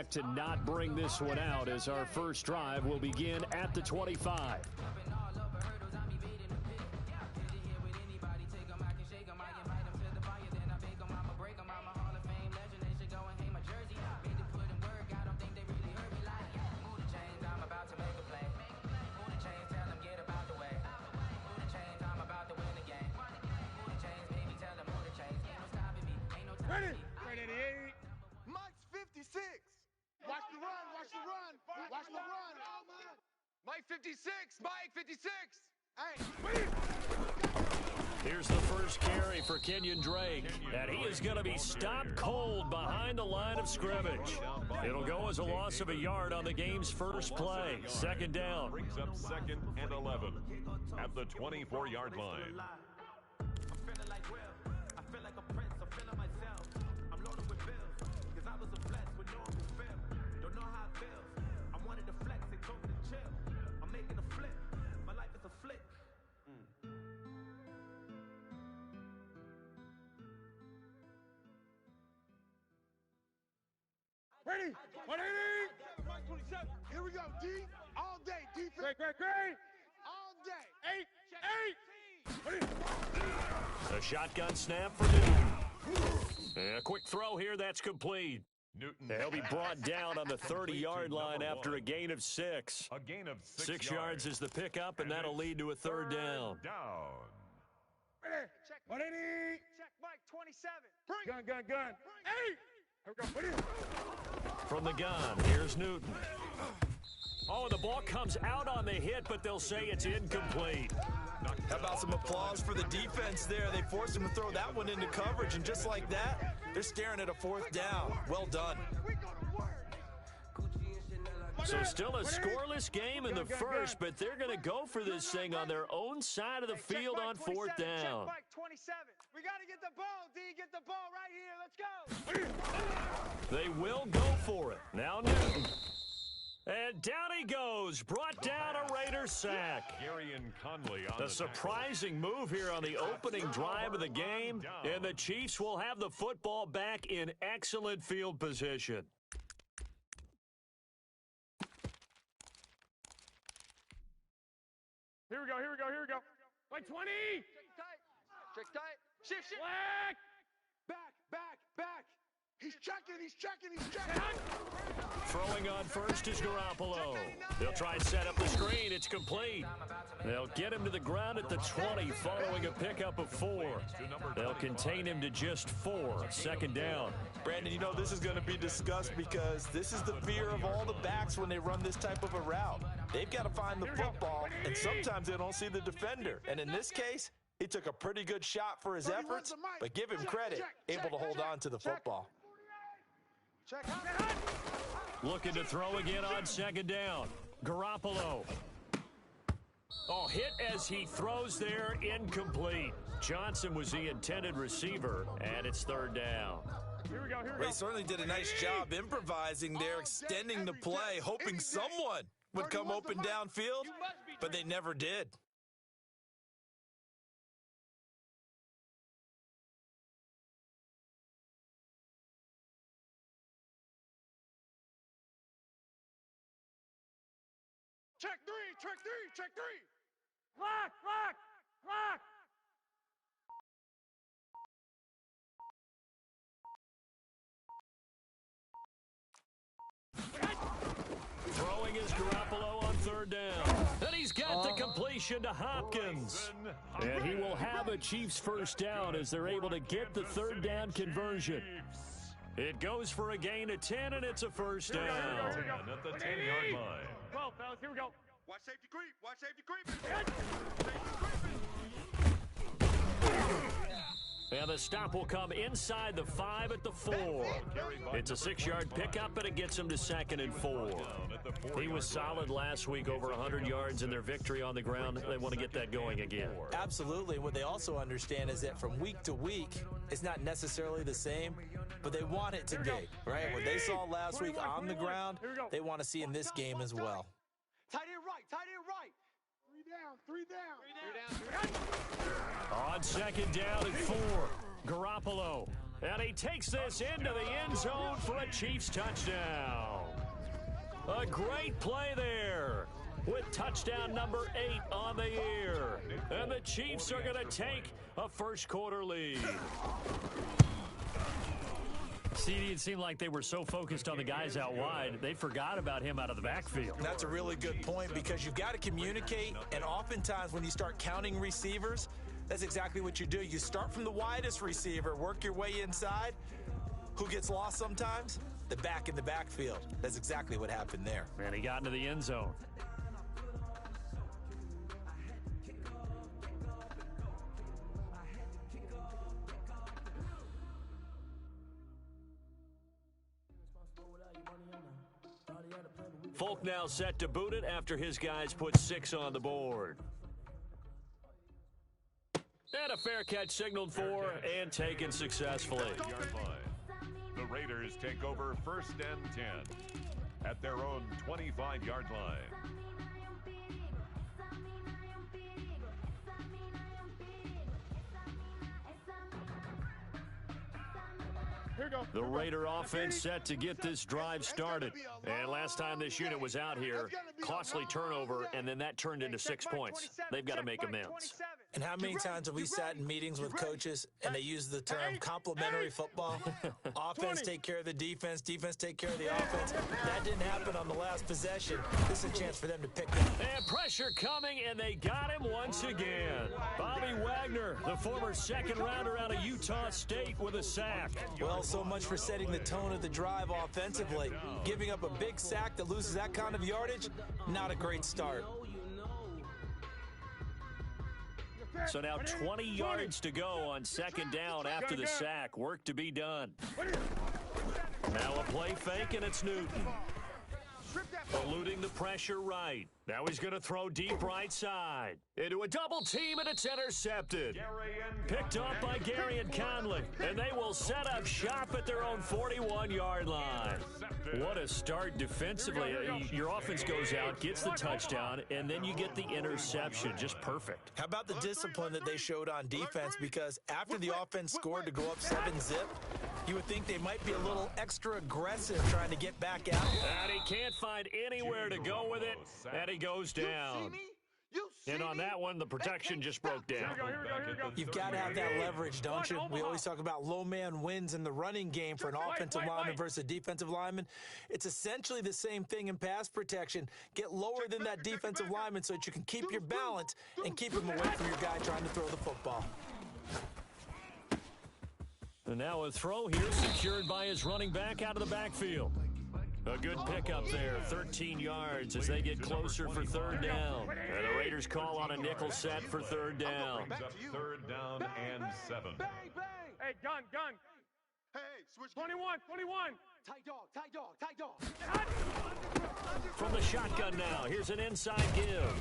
back to not bring this one out as our first drive will begin at the 25. Ready? Ready, 88. Mike's 56. Watch the run, watch the run, watch the run. Mike 56, Mike 56. Hey, Here's the first carry for Kenyon Drake, and he is going to be stopped cold behind the line of scrimmage. It'll go as a loss of a yard on the game's first play. Second down. Brings up 2nd and 11 at the 24-yard line. ready? 180. Mike 27. Here we go, D. All day, defense. Great. All day. 8. A shotgun snap for Newton. A quick throw here, that's complete. Newton. He'll be brought down on the 30-yard line after a gain of 6. A gain of 6 6 yards is the pickup, and that'll lead to a third down. Ready? Check. 180. Check, Mike 27. Bring. Gun. 8. Here we go. Put it. From the gun, here's Newton. Oh, the ball comes out on the hit, but they'll say it's incomplete. How about some applause for the defense there? They forced him to throw that one into coverage, and just like that, they're staring at a 4th down. Well done. So still a scoreless game in the first, but they're going to go for this thing on their own side of the field on 4th down. Check, Mike 27. We got to get the ball, D. Get the ball right here. Let's go. They will go for it. Now Newton. And down he goes, brought down a Raider sack. A surprising move here on the opening drive of the game, and the Chiefs will have the football back in excellent field position. Here we go. Like 20. Check tight. Shift. Back. He's checking. Throwing on first is Garoppolo. They'll try and set up the screen. It's complete. They'll get him to the ground at the 20 following a pickup of 4. They'll contain him to just 4. Second down. Brandon, you know this is going to be discussed because this is the fear of all the backs when they run this type of a route. They've got to find the football, and sometimes they don't see the defender. And in this case, he took a pretty good shot for his efforts, but give him credit, able to hold on to the football. Looking to throw again on second down. Garoppolo. Oh, hit as he throws there, incomplete. Johnson was the intended receiver, and it's third down. Here we go. Ray certainly did a nice job improvising there, extending the play, hoping someone would come open downfield, but they never did. Check three. Clock. Throwing is Garoppolo on third down. And he's got the completion to Hopkins. And he will have a Chiefs first down as they're able to get the third down conversion. It goes for a gain of 10, and it's a first down. And at the 10-yard line. 12, fellas, here we go. Watch safety creep. And the stop will come inside the 5 at the 4. It's a 6-yard pickup, and it gets him to 2nd and 4. He was solid last week, over 100 yards in their victory on the ground. They want to get that going again. Absolutely. What they also understand is that from week to week, it's not necessarily the same, but they want it to be, right? What they saw last week on the ground, they want to see in this game as well. Tight end right. 3 down. On second down and 4, Garoppolo. And he takes this into the end zone for a Chiefs touchdown. A great play there with touchdown number 8 on the year. And the Chiefs are going to take a first-quarter lead. CD, it seemed like they were so focused on the guys out wide, they forgot about him out of the backfield. That's a really good point because you've got to communicate, and oftentimes when you start counting receivers, that's exactly what you do. You start from the widest receiver, work your way inside. Who gets lost sometimes? The back in the backfield. That's exactly what happened there. And he got into the end zone. Folk now set to boot it after his guys put 6 on the board. And a fair catch signaled for and taken successfully. Yard line. The Raiders take over 1st and 10 at their own 25-yard line. The Raider offense set to get this drive started. And last time this unit was out here, costly turnover, and then that turned into 6 points. They've got to make amends. And how many times have we sat in meetings with coaches and they use the term complementary football? Offense take care of the defense, defense take care of the offense. That didn't happen on the last possession. This is a chance for them to pick up. And pressure coming, and they got him once again. Bobby Wagner, the former second-rounder out of Utah State, with a sack. Well, so much for setting the tone of the drive offensively. Giving up a big sack that loses that kind of yardage, not a great start. So now 20 yards to go on 2nd down after the sack. Work to be done. Now a play fake, and it's Newton. Eluding the pressure right. Now he's going to throw deep right side. Into a double team, and it's intercepted. Picked up by Gary and Conley. And they will set up shop at their own 41-yard line. What a start defensively. Your offense goes out, gets the touchdown, and then you get the interception. Just perfect. How about the discipline that they showed on defense? Because after the offense scored to go up 7-zip, you would think they might be a little extra aggressive trying to get back out. And he can't find anywhere to go with it, and he goes down. And on that one, the protection just broke down. You've got to have that leverage, don't you? We always talk about low man wins in the running game for an offensive lineman versus a defensive lineman. It's essentially the same thing in pass protection. Get lower than that defensive lineman so that you can keep your balance and keep him away from your guy trying to throw the football. And now a throw here secured by his running back out of the backfield. A good pickup there, 13 yards as they get closer for 3rd down. And the Raiders call on a nickel set for 3rd down. 3rd down and 7. Bang, bang. Hey, gun. Hey, switch. 21. Tight dog. From the shotgun now, here's an inside give.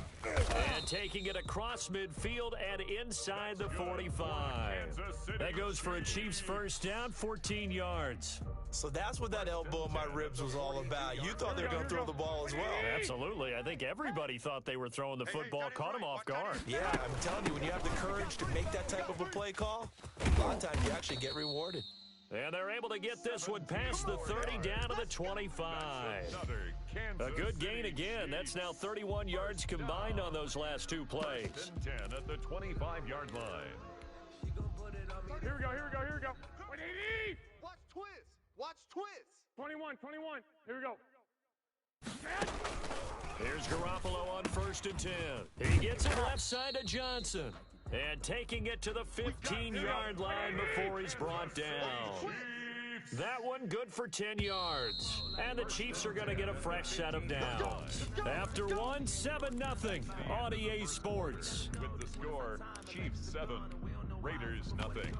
And taking it across midfield and inside the 45. That goes for a Chiefs 1st down, 14 yards. So that's what that elbow in my ribs was all about. You thought they were going to throw the ball as well. Absolutely. I think everybody thought they were throwing the football, caught him off guard. Yeah, I'm telling you, when you have the courage to make that type of a play call, a lot of times you actually get rewarded. And they're able to get this one past the 30 down to the 25. A good gain again. That's now 31 yards combined on those last 2 plays. 10 at the 25-yard line. Here we go. Watch twist. 21. Here we go. Here's Garoppolo on 1st and 10. He gets it left side to Johnson. And taking it to the 15-yard line before he's brought down. That one good for 10 yards. And the Chiefs are going to get a fresh set of downs. After one, 7-0 on EA Sports. With the score, Chiefs 7, Raiders nothing.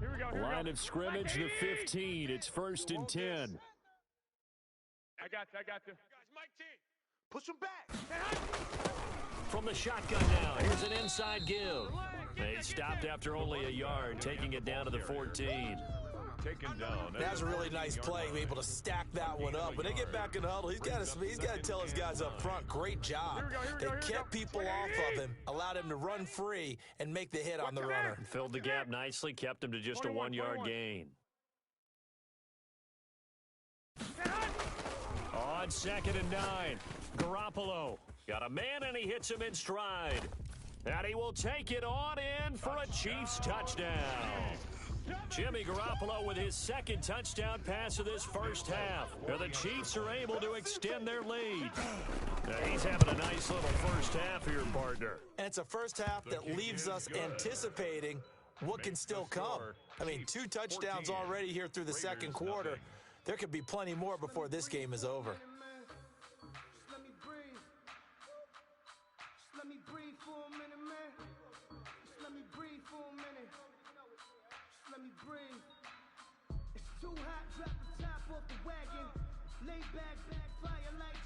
Here we go. Line of scrimmage, the 15. It's 1st and 10. I got you. Mike T. Push him back. From the shotgun now, here's an inside give. They stopped after only a yard, taking it down to the 14. Taken down. That's a really nice play, able to stack that one up. When they get back in the huddle, he's got to tell his guys up front, great job. They kept people off of him, allowed him to run free, and make the hit on the runner. Filled the gap nicely, kept him to just a 1-yard gain. On 2nd and 9, Garoppolo got a man, and he hits him in stride. And he will take it on in for a Chiefs touchdown. Jimmy Garoppolo with his second touchdown pass of this first half. And the Chiefs are able to extend their lead. Now, he's having a nice little first half here, partner. And it's a first half that leaves us anticipating what can still come. I mean, 2 touchdowns already here through the second quarter. There could be plenty more before this game is over.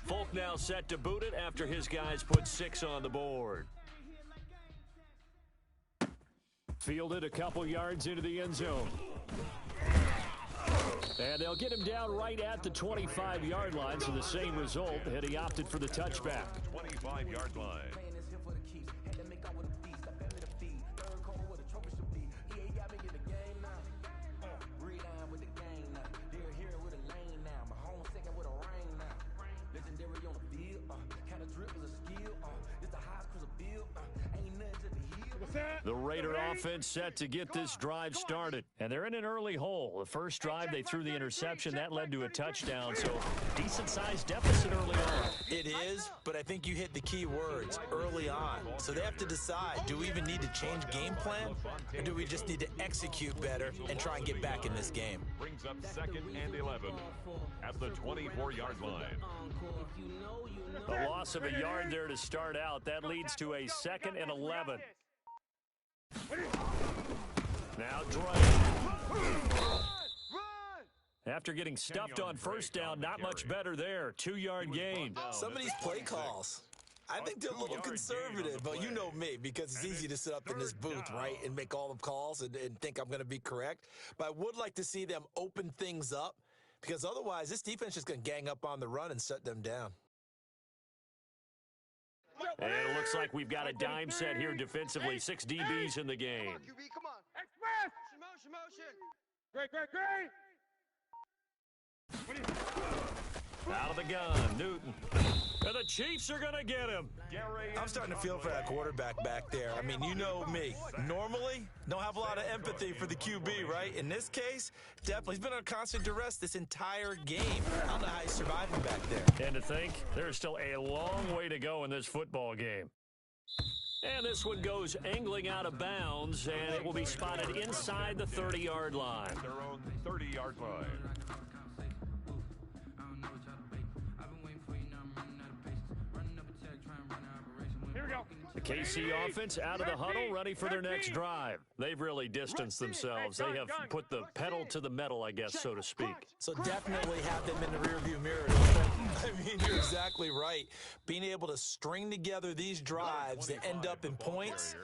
Folk now set to boot it after his guys put 6 on the board. Fielded a couple yards into the end zone. And they'll get him down right at the 25-yard line, so the same result, and he opted for the touchback. 25-yard line. The Raider offense set to get this drive started. And they're in an early hole. The first drive, they threw the interception. That led to a touchdown. So, decent-sized deficit early on. It is, but I think you hit the key words, early on. So they have to decide, do we even need to change game plan? Or do we just need to execute better and try and get back in this game? Brings up 2nd and 11 at the 24-yard line. A loss of a yard there to start out. That leads to a 2nd and 11. Now Dre. After getting stuffed on first down, not much better there. 2-yard gain. Some of these play calls, I think they're a little conservative, but you know me, because it's easy to sit up in this booth, right, and make all the calls and think I'm going to be correct. But I would like to see them open things up, because otherwise this defense is going to gang up on the run and shut them down. And it looks like we've got a dime set here defensively. 6 DBs in the game. Come on, QB, come on. Express! Motion. Great. Out of the gun, Newton. And the Chiefs are going to get him. I'm starting to feel for that quarterback back there. I mean, you know me. Normally, don't have a lot of empathy for the QB, right? In this case, definitely. He's been on constant duress this entire game. I don't know how he's surviving back there. And to think, there's still a long way to go in this football game. And this one goes angling out of bounds, and it will be spotted inside the 30-yard line. Their own 30-yard line. Here we go. The KC offense out of the huddle, ready for their next drive. They've really distanced themselves. They have put the pedal to the metal, I guess, so to speak. So definitely have them in the rearview mirror. I mean, you're exactly right. Being able to string together these drives that end up in points,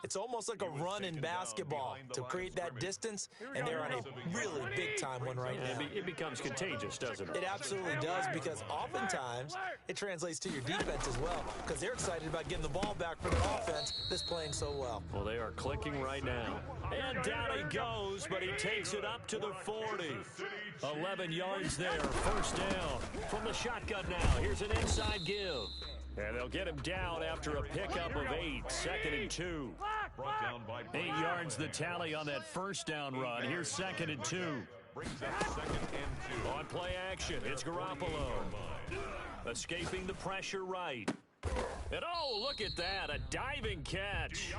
it's almost like a run in basketball to create that distance, and they're on a really big-time one right now. It becomes contagious, doesn't it? It absolutely does, because oftentimes it translates to your defense as well, because they're excited about getting the ball back for their offense that's playing so well. Well, they are clicking right now. And down he goes, but he takes it up to the 40. 11 yards there, first down. From the shotgun now, here's an inside give. And they'll get him down after a pickup of 8, 2nd and 2. 8 yards the tally on that first down run. Here's 2nd and 2. Brings up 2nd and 2. On play action, it's Garoppolo. Escaping the pressure right. And oh, look at that, a diving catch.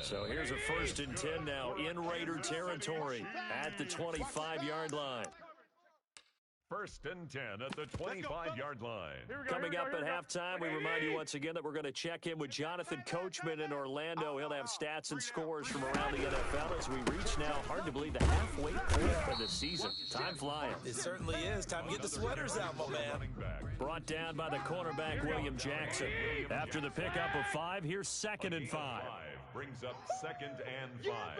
So here's a 1st and 10 now in Raider territory at the 25-yard line. 1st and 10 at the 25-yard line. Coming up at halftime, we remind you once again that we're going to check in with Jonathan Coachman in Orlando. He'll have stats and scores from around the NFL as we reach now, hard to believe, the halfway point of the season. Time flying. It certainly is. Time to get the sweaters out, my man. Brought down by the cornerback, William Jackson. After the pickup of 5, here's 2nd and 5. Brings up 2nd and 5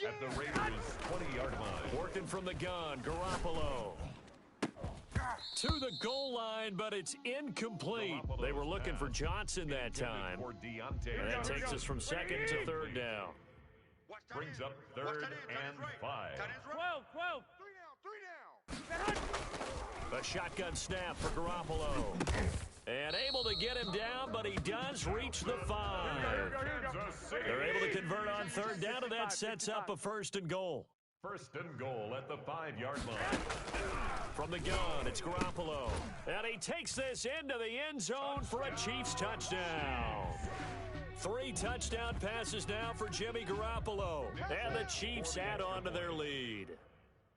at the Raiders' 20-yard line. Working from the gun, Garoppolo. To the goal line, but it's incomplete. They were looking for Johnson that time. And that takes us from 2nd to 3rd down. Brings up 3rd and 5. 12. 3 down. A shotgun snap for Garoppolo. And able to get him down, but he does reach the 5. They're able to convert on third down, and that sets up a 1st and goal. 1st and goal at the 5-yard line. From the gun, it's Garoppolo. And he takes this into the end zone for a Chiefs touchdown. 3 touchdown passes now for Jimmy Garoppolo. And the Chiefs add on to their lead.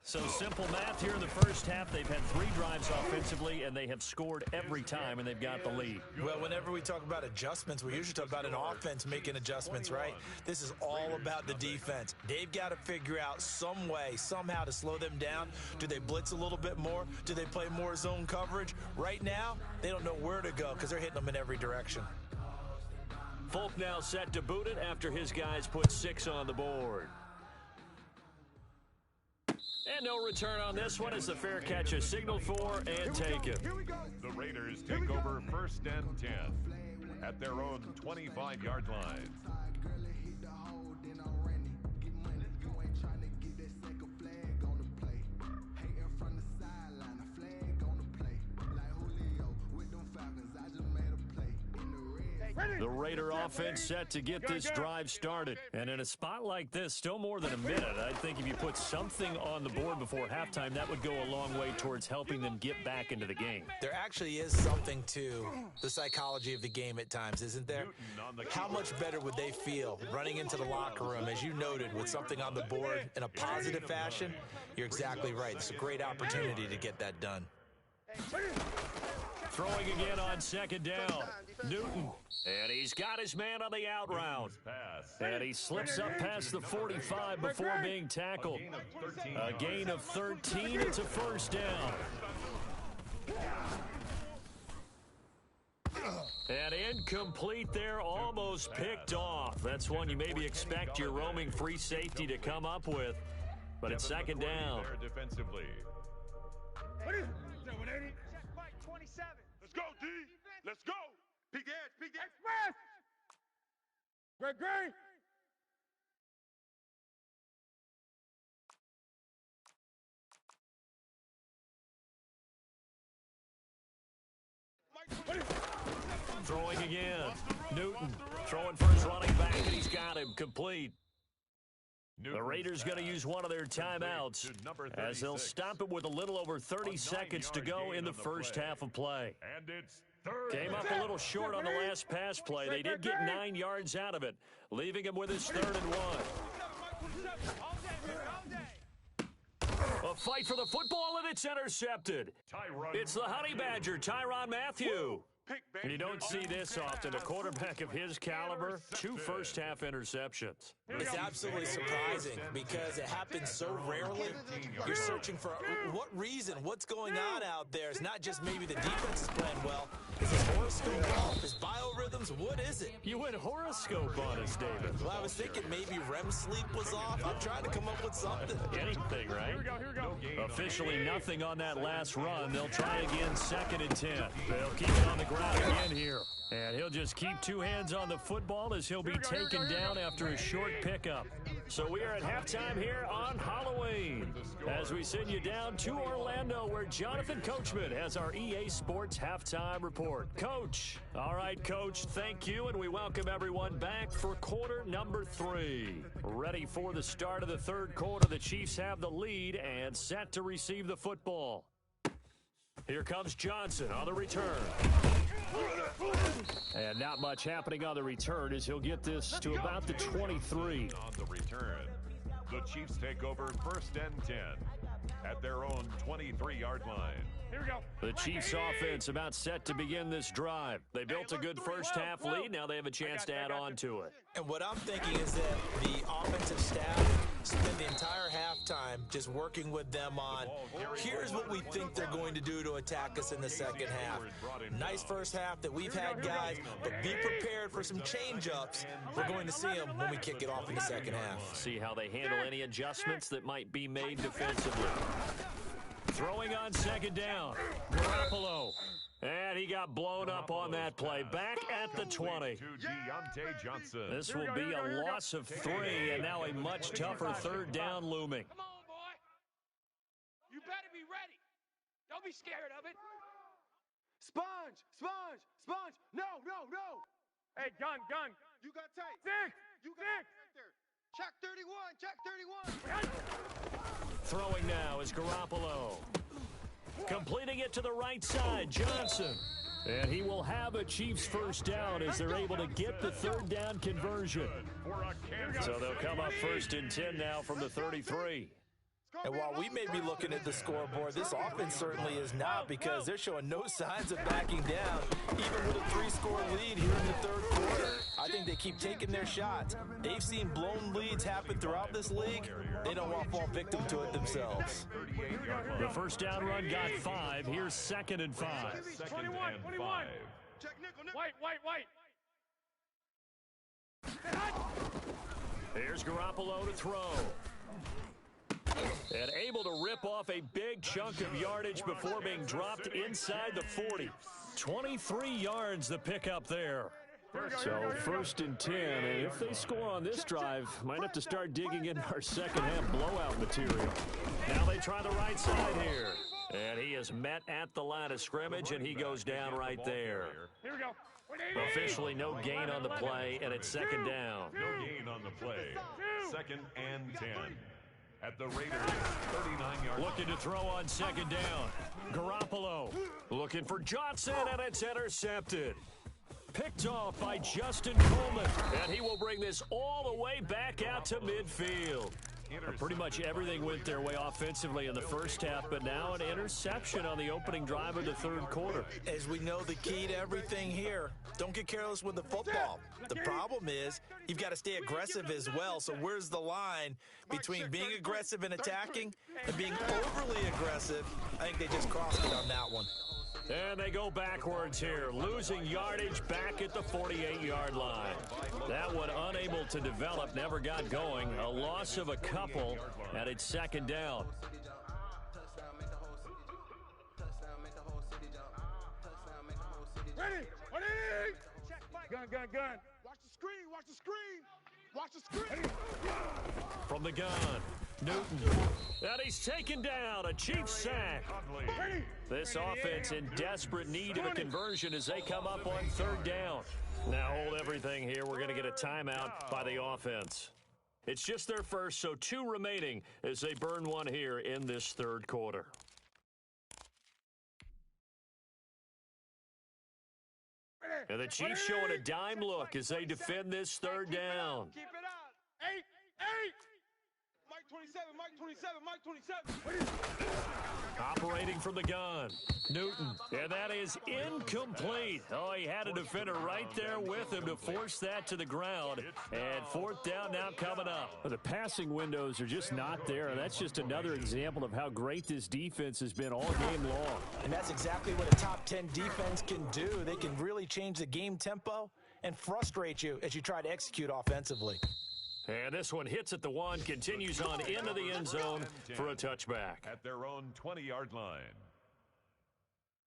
So simple math here in the first half. They've had 3 drives offensively, and they have scored every time, and they've got the lead. Well, whenever we talk about adjustments, we usually talk about an offense making adjustments, right? This is all about the defense. They've got to figure out some way, somehow to slow them down. Do they blitz a little bit more? Do they play more zone coverage? Right now, they don't know where to go because they're hitting them in every direction. Folk now set to boot it after his guys put 6 on the board. And no return on this one as the fair catch is signaled for and taken. The Raiders take over 1st and 10 at their own 25-yard line. The Raider offense set to get this drive started. And in a spot like this, still more than a minute, I think if you put something on the board before halftime, that would go a long way towards helping them get back into the game. There actually is something to the psychology of the game at times, isn't there? How much better would they feel running into the locker room, as you noted, with something on the board in a positive fashion? You're exactly right. It's a great opportunity to get that done. Throwing again on 2nd down. Newton. And he's got his man on the out route. And he slips up past the 45 before being tackled. A gain of 13. It's a 1st down. And incomplete there, almost picked off. That's one you maybe expect your roaming free safety to come up with. But it's 2nd down. Defensively. Let's go, D. Let's go. Peek edge, peek edge. Express. Great. Throwing again. Newton throwing for his running back, and he's got him complete. The Raiders going to use one of their timeouts as they'll stop it with a little over 30 seconds to go in the first half of play. And it's 3rd. Came up a little short on the last pass play. They did get 9 yards out of it, leaving him with his 3rd and 1. A fight for the football, and it's intercepted. It's the Honey Badger, Tyrann Mathieu. And you don't see this often. A quarterback of his caliber, 2 first-half interceptions. It's absolutely surprising because it happens so rarely. You're searching for what reason, what's going on out there. It's not just maybe the defense is playing well. Is his horoscope off? His biorhythms? What is it? You went horoscope on us, David. Well, I was thinking maybe REM sleep was off. I'm trying to come up with something. Anything, right? Here we go. Officially nothing on that last run. They'll try again 2nd and 10. They'll keep it on the ground again here. And he'll just keep 2 hands on the football as he'll be taken down after a short pickup. So we are at halftime here on Halloween as we send you down to Orlando where Jonathan Coachman has our EA Sports halftime report. Coach. All right, Coach, thank you, and we welcome everyone back for quarter number 3. Ready for the start of the 3rd quarter. The Chiefs have the lead and set to receive the football. Here comes Johnson on the return. And not much happening on the return as he'll get this to about the 23. On the return, the Chiefs take over 1st and 10 at their own 23-yard line. Here we go. The Chiefs offense about set to begin this drive. They built a good first half lead. Now they have a chance to add on to it. And what I'm thinking is that the offensive staff spend the entire halftime just working with them on, here's what we think they're going to do to attack us in the second half. Nice first half that we've had, guys, but be prepared for some change-ups. We're going to see them when we kick it off in the second half. See how they handle any adjustments that might be made defensively. Throwing on 2nd down. Garoppolo. And he got blown up on that play. Back at the 20. This will be a loss of 3, and now a much tougher 3rd down looming. Come on, boy. You better be ready. Don't be scared of it. Sponge, sponge, sponge. No, no, no. Hey, gun. You got tight. Six. You got right there. Check 31, check 31. Throwing now is Garoppolo. Completing it to the right side, Johnson. And he will have a Chiefs first down as they're able to get the third down conversion. So they'll come up first and 10 now from the 33. And while we may be looking at the scoreboard, this offense certainly is not, because they're showing no signs of backing down, even with a 3-score lead here in the third quarter. I think they keep taking their shots. They've seen blown leads happen throughout this league. They don't want to fall victim to it themselves. The first down run got 5. Here's 2nd and 5. 21. Check nickel. White. Here's Garoppolo to throw. And able to rip off a big chunk of yardage before being dropped inside the 40. 23 yards the pickup there. So 1st and 10, and if they score on this drive, might have to start digging in our second half blowout material. Now they try the right side here. And he is met at the line of scrimmage, and he goes down right there. Here we go. Officially no gain on the play, and it's 2nd down. No gain on the play. 2nd and 10. At the Raiders' 39-yard line. Looking to throw on 2nd down. Garoppolo looking for Johnson, and it's intercepted. Picked off by Justin Coleman, and he will bring this all the way back out to midfield. Pretty much everything went their way offensively in the first half, but now an interception on the opening drive of the third quarter. As we know, the key to everything here, don't get careless with the football. The problem is you've got to stay aggressive as well. So where's the line between being aggressive and attacking and being overly aggressive? I think they just crossed it on that one. And they go backwards here, losing yardage back at the 48-yard line. That one unable to develop, never got going. A loss of a couple, and it's 2nd down. Ready. Gun. Watch the screen. From the gun, Newton. And he's taken down, a Chiefs sack. This offense in desperate need of a conversion as they come up on 3rd down. Now hold everything here. We're going to get a timeout by the offense. It's just their first, so 2 remaining as they burn one here in this third quarter. And the Chiefs showing a dime look as they defend this 3rd down. Keep it out. 8. Mike 27. Operating from the gun, Newton, and that is incomplete. Oh, he had a defender right there with him to force that to the ground, and 4th down now coming up. The passing windows are just not there, and that's just another example of how great this defense has been all game long. And that's exactly what a top 10 defense can do. They can really change the game tempo and frustrate you as you try to execute offensively. And this one hits at the 1, continues on into the end zone for a touchback. At their own 20-yard line.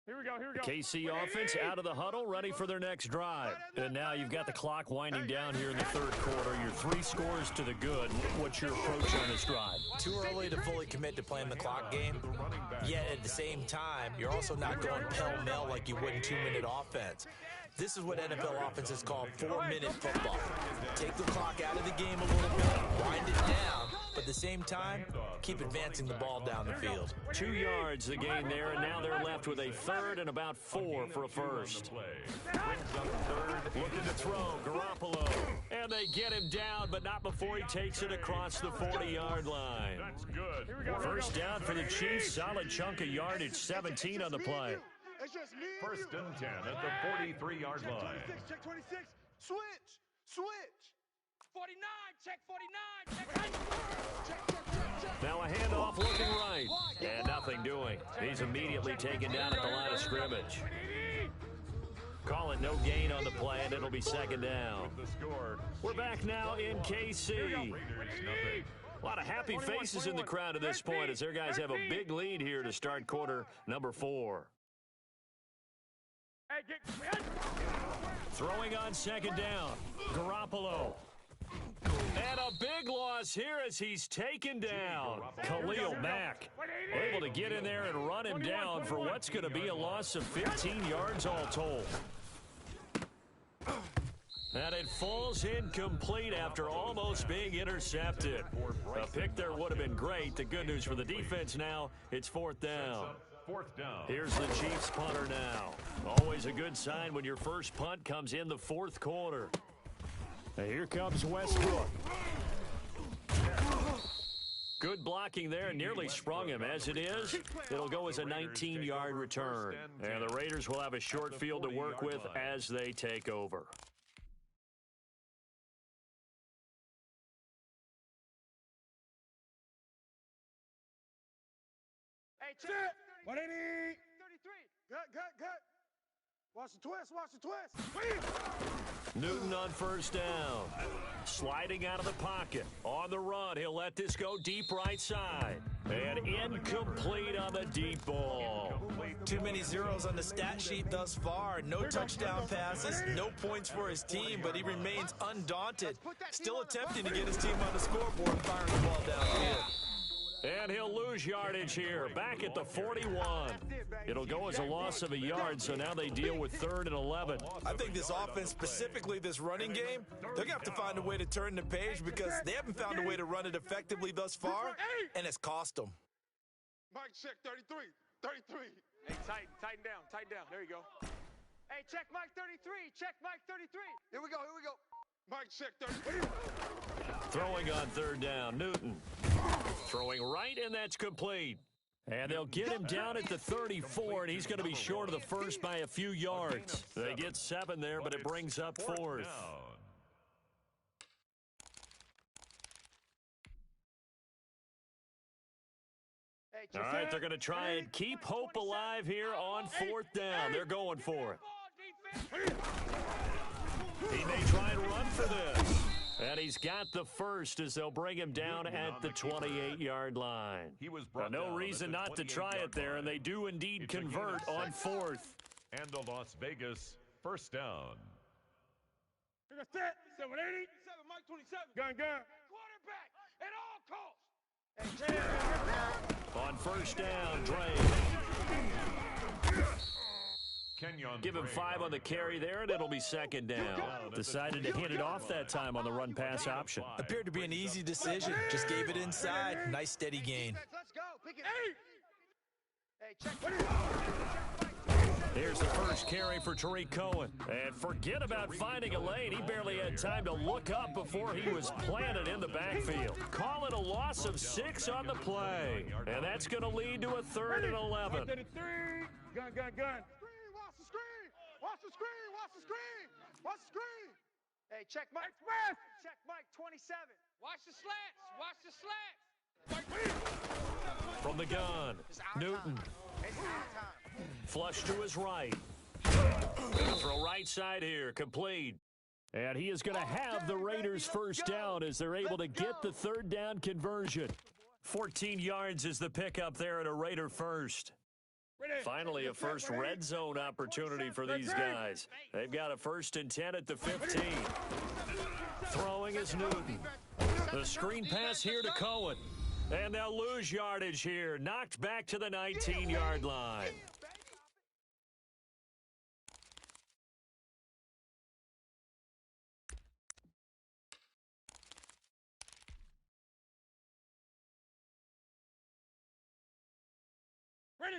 Here we go. The KC offense out of the huddle, ready for their next drive. And now you've got the clock winding down here in the third quarter. You're 3 scores to the good. What's your approach on this drive? Too early to fully commit to playing the clock game. Yet at the same time, you're also not going pell-mell like you would in 2-minute offense. This is what NFL offenses call 4-minute football. Take the clock out of the game a little bit, wind it down, but at the same time, keep advancing the ball down the field. 2 yards the gain there, and now they're left with a 3rd and about 4 for a first. Looking to throw, Garoppolo. And they get him down, but not before he takes it across the 40-yard line. That's good. First down for the Chiefs, solid chunk of yardage, 17 on the play. It's just me. 1st and 10 at the 43-yard line. Check 26. Switch. 49. Check 49. Check. Now a handoff looking right, and nothing doing. He's immediately taken down at the line of scrimmage. Call it no gain on the play, and it'll be 2nd down. We're back now in KC. A lot of happy faces in the crowd at this point as their guys have a big lead here to start quarter number 4. Hey, Throwing on 2nd down, Garoppolo. And a big loss here as he's taken down. Khalil Mack able to get in there and run him down for what's going to be a loss of 15 yards all told. And it falls incomplete after almost being intercepted. A pick there would have been great. The good news for the defense now, it's fourth down. Here's the Chiefs punter now. Always a good sign when your first punt comes in the fourth quarter. And here comes Westbrook. Good blocking there, nearly sprung him. As it is, it'll go as a 19-yard return. And the Raiders will have a short field to work with as they take over. Hey, check. 180. 33. Good. Watch the twist. Newton on first down. Sliding out of the pocket. On the run, he'll let this go deep right side. And incomplete on the deep ball. Too many zeros on the stat sheet thus far. No touchdown passes, no points for his team, but he remains undaunted. Still attempting to get his team on the scoreboard, firing the ball downfield. And he'll lose yardage here, back at the 41. It'll go as a loss of a yard, so now they deal with 3rd and 11. I think this offense, specifically this running game, they're going to have to find a way to turn the page because they haven't found a way to run it effectively thus far, and it's cost them. Mike, check 33. 33. Hey, tighten down. There you go. Hey, check Mike 33. Check Mike 33. Here we go. Mike, check 33. Throwing on 3rd down, Newton. Throwing right, and that's complete. And they'll get him down at the 34, and he's going to be short of the first by a few yards. They get 7 there, but it brings up 4th. All right, they're going to try and keep hope alive here on 4th down. They're going for it. He may try and run for this. And he's got the first as they'll bring him down at the 28-yard line. No reason not to try it there, and they do indeed convert on 4th. And a Las Vegas first down. Here goes set. 780. 7 Mike 27. Gun. Quarterback at all costs. On first down, Dre. Give him 5 on the carry there, and it'll be 2nd down. Decided to hand it off that time on the run-pass option. Appeared to be an easy decision. Just gave it inside. Nice steady gain. Let's go. Pick it. Hey, check. Here's the first carry for Tariq Cohen. And forget about finding a lane. He barely had time to look up before he was planted in the backfield. Call it a loss of 6 on the play. And that's going to lead to a 3rd and 11. Gun. Watch the screen. Hey, check Mike. Check Mike 27. Watch the slants. From the gun, Newton. Flush to his right. Throw right side here, complete. And he is going to have the Raiders first down as they're able to get the 3rd down conversion. 14 yards is the pickup there at a Raider first. Finally, a first red zone opportunity for these guys. They've got a 1st and 10 at the 15. Throwing is Newton. The screen pass here to Cohen. And they'll lose yardage here. Knocked back to the 19-yard line.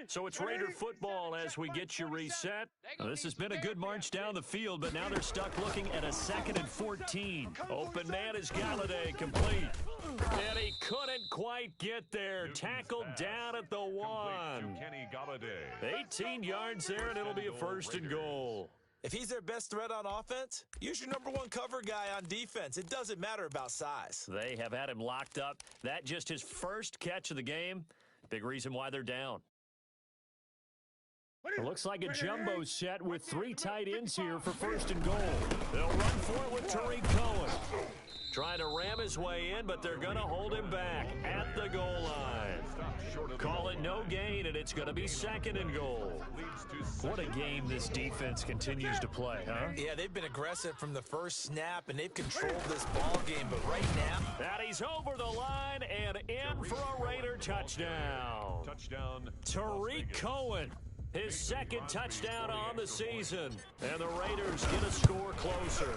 So it's Raider football as we get you reset. This has been a good march down the field, but now they're stuck looking at a 2nd and 14. Open man is Galladay, complete. And he couldn't quite get there. Tackled down at the 1. 18 yards there, and it'll be a 1st and goal. If he's their best threat on offense, use your #1 cover guy on defense. It doesn't matter about size. They have had him locked up. That just his first catch of the game. Big reason why they're down. It looks like a jumbo set with 3 tight ends here for 1st and goal. They'll run for it with Tariq Cohen. Trying to ram his way in, but they're going to hold him back at the goal line. Call it no gain, and it's going to be 2nd and goal. What a game this defense continues to play, huh? Yeah, they've been aggressive from the first snap, and they've controlled this ball game. But right now, and he's over the line and in for a Raider touchdown. Tariq Cohen, his 2nd touchdown on the season. And the Raiders get a score closer.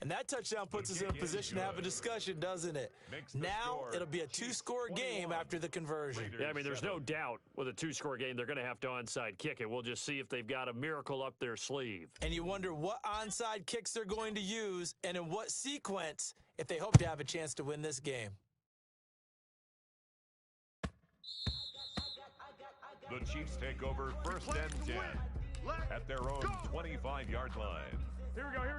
And that touchdown puts us in a position to have a discussion, doesn't it? Now it'll be a 2-score game after the conversion. Yeah, I mean, there's no doubt with a 2-score game, they're going to have to onside kick it. We'll just see if they've got a miracle up their sleeve. And you wonder what onside kicks they're going to use and in what sequence if they hope to have a chance to win this game. The Chiefs take over 1st and 10 at their own 25-yard line.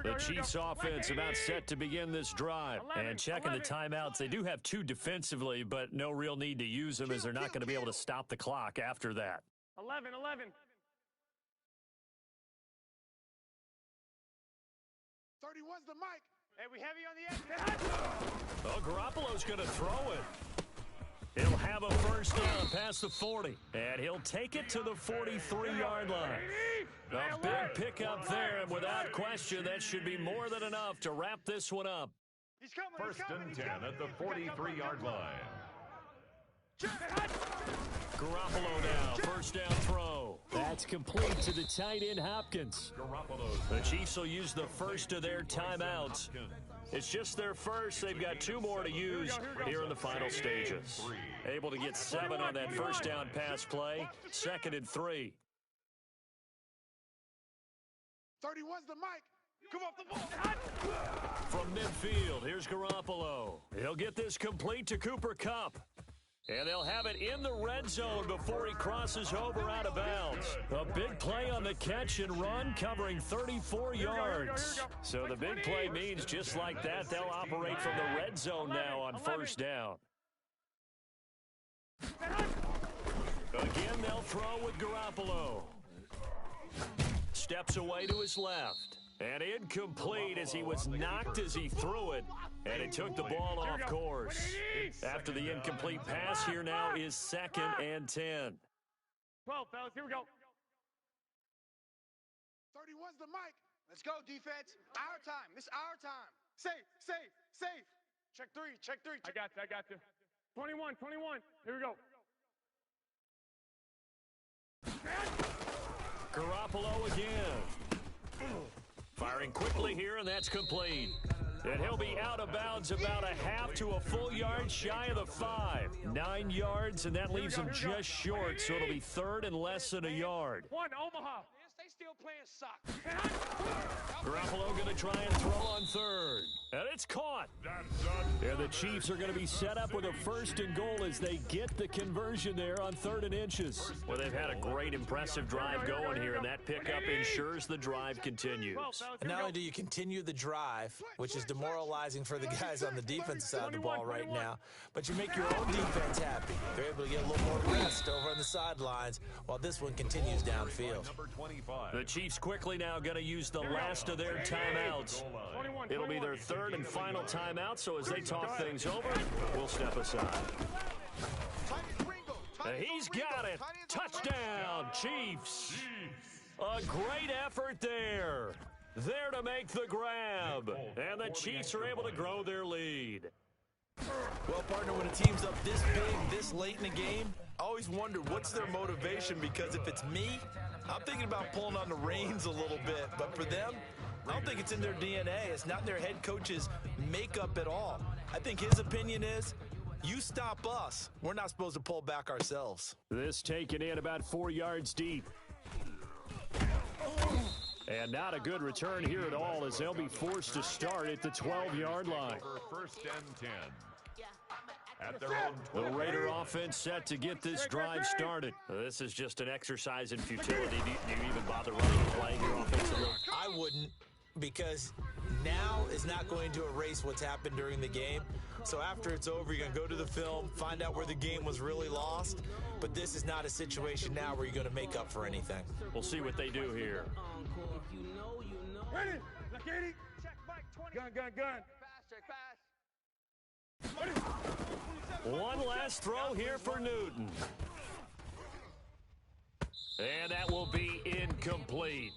The Chiefs offense about set to begin this drive. And checking the timeouts, they do have 2 defensively, but no real need to use them as they're not going to be able to stop the clock after that. 11. 31's the mic. Hey, we heavy on the edge. Oh, Garoppolo's going to throw it. He'll have a 1st down past the 40, and he'll take it to the 43-yard line. A big pickup there, and without question, that should be more than enough to wrap this one up. He's coming. 1st and 10 at the 43-yard line. Garoppolo now, 1st down throw. That's complete to the tight end Hopkins. The Chiefs will use the first of their timeouts. It's just their first. They've got 2 more to use here in the final stages. Able to get 7 on that 1st down pass play. 2nd and 3. 31's the mic. Come off the ball. From midfield, here's Garoppolo. He'll get this complete to Cooper Kupp. And they'll have it in the red zone before he crosses over out of bounds. A big play on the catch and run, covering 34 yards. So the big play means just like that, they'll operate from the red zone now on 1st down. Again, they'll throw with Garoppolo. Steps away to his left. And incomplete as he was knocked as he threw it. And it took the ball off course. After the incomplete pass, here now is 2nd and 10. 12, fellas, here we go. 31's the mic. Let's go, defense. Our time. This is our time. Safe. Check three. I got you. 21. Here we go. Garoppolo again. Firing quickly here, and that's complete. And he'll be out of bounds about a half to a full yard shy of the 5. 9 yards, and that leaves him just short, so it'll be 3rd and less than a yard. 1, Omaha. They still playing soccer. Garoppolo going to try and throw on 3rd. And it's caught. And the Chiefs are going to be set up with a 1st and goal as they get the conversion there on 3rd and inches. Well, they've had a great, impressive drive going here, and that pickup ensures the drive continues. And not only do you continue the drive, which is demoralizing for the guys on the defensive side of the ball right now, but you make your own defense happy. They're able to get a little more rest over on the sidelines while this one continues downfield. The Chiefs quickly now going to use the last of their timeouts. It'll be their 3rd and final timeout, so as they talk things over, we'll step aside. He's got it. Touchdown, Chiefs. A great effort there. There to make the grab. And the Chiefs are able to grow their lead. Well, partner, when a team's up this big, this late in the game, I always wonder what's their motivation, because if it's me, I'm thinking about pulling on the reins a little bit. But for them, I don't think it's in their DNA. It's not in their head coach's makeup at all. I think his opinion is, you stop us, we're not supposed to pull back ourselves. This taken in about 4 yards deep. And not a good return here at all, as they'll be forced to start at the 12-yard line. 1st and 10. At their own the Raider offense set to get this drive started. This is just an exercise in futility. Do you even bother running and playing your offensive line? I wouldn't. because now is not going to erase what's happened during the game. So after it's over, you're going to go to the film, find out where the game was really lost. But this is not a situation now where you're going to make up for anything. We'll see what they do here. Ready? Look, 80. Check, Mike, 20. Gun. Fast, check fast. One last throw here for Newton. And that will be incomplete,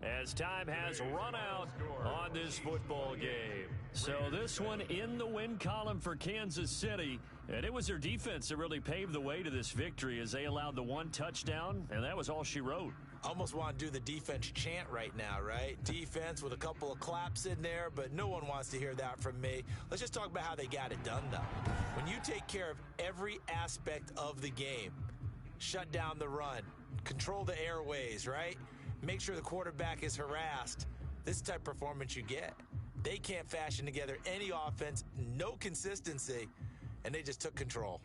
as time has run out on this football game. So this one in the win column for Kansas City, and it was their defense that really paved the way to this victory as they allowed the one touchdown, and that was all she wrote. Almost want to do the defense chant right now, right? Defense with a couple of claps in there, but no one wants to hear that from me. Let's just talk about how they got it done, though. When you take care of every aspect of the game, shut down the run, control the airways, right? Make sure the quarterback is harassed. This is the type of performance you get. They can't fashion together any offense, no consistency, and they just took control.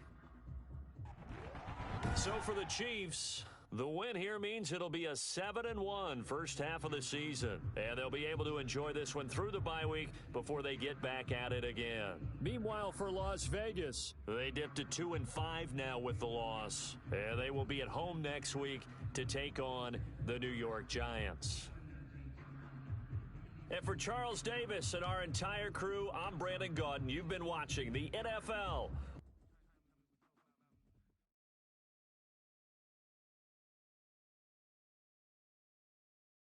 So for the Chiefs, the win here means it'll be a 7-1 first half of the season, and they'll be able to enjoy this one through the bye week before they get back at it again. Meanwhile, for Las Vegas, they dipped to 2-5 now with the loss, and they will be at home next week to take on the New York Giants. And for Charles Davis and our entire crew, I'm Brandon Gaudin. You've been watching the NFL